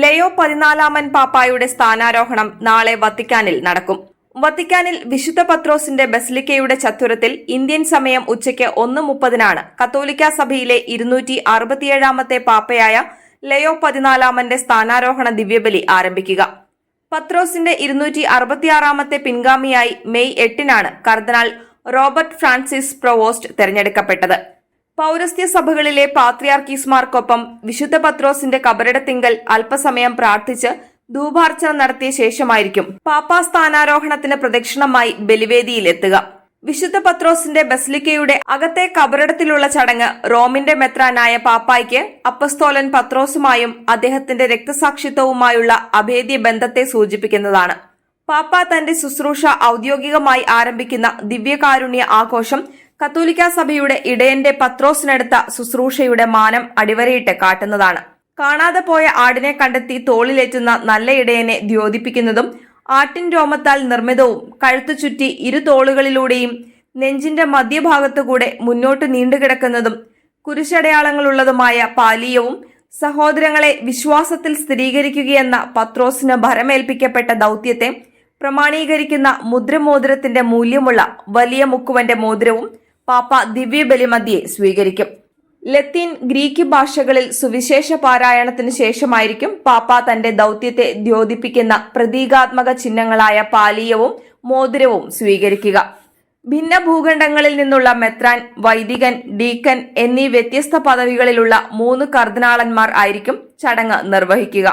ലയോ 14 പാപ്പായുടെ സ്ഥാനാരോഹണം നാളെ വത്തിക്കാനിൽ നടക്കും. വത്തിക്കാനിൽ വിശുദ്ധ പത്രോസിന്റെ ബസിലിക്കയുടെ ചത്വരത്തിൽ ഇന്ത്യൻ സമയം ഉച്ചയ്ക്ക് 1:30 കത്തോലിക്കാ സഭയിലെ 267 പാപ്പയായ ലയോ 14 സ്ഥാനാരോഹണ ദിവ്യബലി ആരംഭിക്കുക. പത്രോസിന്റെ 266 പിൻഗാമിയായി മെയ് 8 കർദിനാൾ റോബർട്ട് ഫ്രാൻസിസ് പ്രൊവോസ്റ്റ് തെരഞ്ഞെടുക്കപ്പെട്ടത്. പൗരസ്ത്യ സഭകളിലെ പാത്രിയാർക്കീസ്മാർക്കൊപ്പം വിശുദ്ധ പത്രോസിന്റെ കബറിടത്തിങ്കൽ അല്പസമയം പ്രാർത്ഥിച്ച് ധൂപാർച്ചന നടത്തിയ ശേഷമായിരിക്കും പാപ്പാ സ്ഥാനാരോഹണത്തിന് പ്രദക്ഷിണമായി ബലിവേദിയിലെത്തുക. വിശുദ്ധ പത്രോസിന്റെ ബസിലിക്കയുടെ അകത്തെ കബറിടത്തിലുള്ള ചടങ്ങ് റോമിന്റെ മെത്രാനായ പാപ്പായ്ക്ക് അപ്പസ്തോലൻ പത്രോസുമായും അദ്ദേഹത്തിന്റെ രക്തസാക്ഷിത്വവുമായുള്ള അഭേദ്യ ബന്ധത്തെ സൂചിപ്പിക്കുന്നതാണ്. പാപ്പ തന്റെ ശുശ്രൂഷ ഔദ്യോഗികമായി ആരംഭിക്കുന്ന ദിവ്യകാരുണ്യ ആഘോഷം കത്തോലിക്കാ സഭയുടെ ഇടയന്റെ പത്രോസിനെടുത്ത ശുശ്രൂഷയുടെ മാനം അടിവരയിട്ട് കാട്ടുന്നതാണ്. കാണാതെ പോയ ആടിനെ കണ്ടെത്തി തോളിലേറ്റുന്ന നല്ല ഇടയനെ ദ്യോതിപ്പിക്കുന്നതും ആട്ടിൻ രോമത്താൽ നിർമ്മിതവും കഴുത്തു ചുറ്റി ഇരു തോളുകളിലൂടെയും നെഞ്ചിന്റെ മധ്യഭാഗത്തുകൂടെ മുന്നോട്ട് നീണ്ടുകിടക്കുന്നതും കുരിശടയാളങ്ങളുള്ളതുമായ പാലീയവും സഹോദരങ്ങളെ വിശ്വാസത്തിൽ സ്ഥിരീകരിക്കുകയെന്ന പത്രോസിന് ഭരമേൽപ്പിക്കപ്പെട്ട ദൗത്യത്തെ പ്രമാണീകരിക്കുന്ന മുദ്രമോതിരത്തിന്റെ മൂല്യമുള്ള വലിയ മുക്കുവന്റെ മോതിരവും പാപ്പ ദിവ്യബലി മധ്യേ സ്വീകരിക്കും. ലത്തീൻ, ഗ്രീക്ക് ഭാഷകളിൽ സുവിശേഷ പാരായണത്തിന് ശേഷമായിരിക്കും പാപ്പ തന്റെ ദൗത്യത്തെ ദ്യോതിപ്പിക്കുന്ന പ്രതീകാത്മക ചിഹ്നങ്ങളായ പാലീയവും മോതിരവും സ്വീകരിക്കുക. ഭിന്ന ഭൂഖണ്ഡങ്ങളിൽ നിന്നുള്ള മെത്രാൻ, വൈദികൻ, ഡീക്കൻ എന്നീ വ്യത്യസ്ത പദവികളിലുള്ള 3 കർദിനാളന്മാർ ആയിരിക്കും ചടങ്ങ് നിർവഹിക്കുക.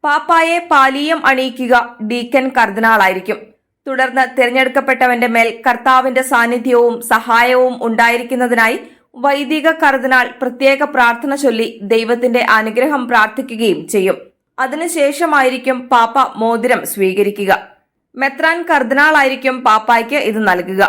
പാപ്പായെ പാലീയം അണിയിക്കുക ഡീക്കൻ കർദിനാളായിരിക്കും. തുടർന്ന് തിരഞ്ഞെടുക്കപ്പെട്ടവന്റെ മേൽ കർത്താവിന്റെ സാന്നിധ്യവും സഹായവും ഉണ്ടായിരിക്കുന്നതിനായി വൈദിക കർദിനാൾ പ്രത്യേക പ്രാർത്ഥന ചൊല്ലി ദൈവത്തിന്റെ അനുഗ്രഹം പ്രാർത്ഥിക്കുകയും ചെയ്യും. അതിനുശേഷമായിരിക്കും പാപ്പ മോതിരം സ്വീകരിക്കുക. മെത്രാൻ കർദിനാളായിരിക്കും പാപ്പായ്ക്ക് ഇത് നൽകുക.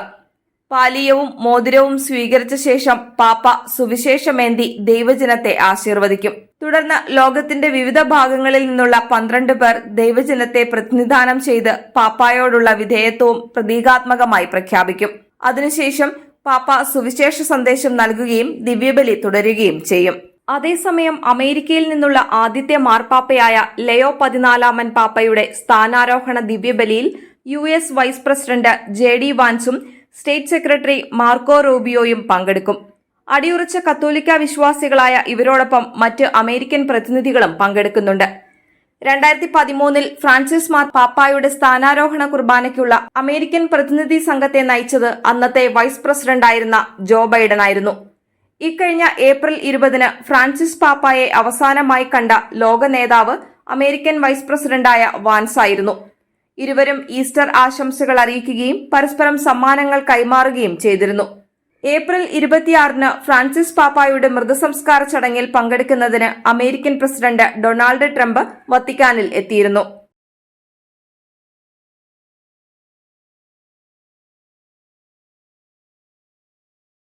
പാലീയവും മോതിരവും സ്വീകരിച്ച ശേഷം പാപ്പ സുവിശേഷമേന്തി ദൈവജനത്തെ ആശീർവദിക്കും. തുടർന്ന് ലോകത്തിന്റെ വിവിധ ഭാഗങ്ങളിൽ നിന്നുള്ള 12 പേർ ദൈവജനത്തെ പ്രതിനിധാനം ചെയ്ത് പാപ്പായോടുള്ള വിധേയത്വവും പ്രതീകാത്മകമായി പ്രഖ്യാപിക്കും. അതിനുശേഷം പാപ്പ സുവിശേഷ സന്ദേശം നൽകുകയും ദിവ്യബലി തുടരുകയും ചെയ്യും. അതേസമയം അമേരിക്കയിൽ നിന്നുള്ള ആദ്യത്തെ മാർപ്പാപ്പയായ ലയോ 14 പാപ്പയുടെ സ്ഥാനാരോഹണ ദിവ്യബലിയിൽ US വൈസ് പ്രസിഡന്റ് JD വാൻസും സ്റ്റേറ്റ് സെക്രട്ടറി മാർക്കോ റൂബിയോയും പങ്കെടുക്കും. അടിയുറച്ച കത്തോലിക്ക വിശ്വാസികളായ ഇവരോടൊപ്പം മറ്റ് അമേരിക്കൻ പ്രതിനിധികളും പങ്കെടുക്കുന്നുണ്ട്. 2013 ഫ്രാൻസിസ് മാർ പാപ്പായുടെ സ്ഥാനാരോഹണ കുർബാനയ്ക്കുള്ള അമേരിക്കൻ പ്രതിനിധി സംഘത്തെ നയിച്ചത് അന്നത്തെ വൈസ് പ്രസിഡന്റായിരുന്ന ജോ ബൈഡൻ ആയിരുന്നു. ഇക്കഴിഞ്ഞ ഏപ്രിൽ 20 ഫ്രാൻസിസ് പാപ്പായെ അവസാനമായി കണ്ട ലോക നേതാവ് അമേരിക്കൻ വൈസ് പ്രസിഡന്റായ വാൻസ് ആയിരുന്നു. ഇരുവരും ഈസ്റ്റർ ആശംസകൾ അറിയിക്കുകയും പരസ്പരം സമ്മാനങ്ങൾ കൈമാറുകയും ചെയ്തിരുന്നു. ഏപ്രിൽ 26 ഫ്രാൻസിസ് പാപ്പായുടെ മൃതസംസ്കാര ചടങ്ങിൽ പങ്കെടുക്കുന്നതിന് അമേരിക്കൻ പ്രസിഡന്റ് ഡൊണാൾഡ് ട്രംപ് വത്തിക്കാനിൽ എത്തിയിരുന്നു.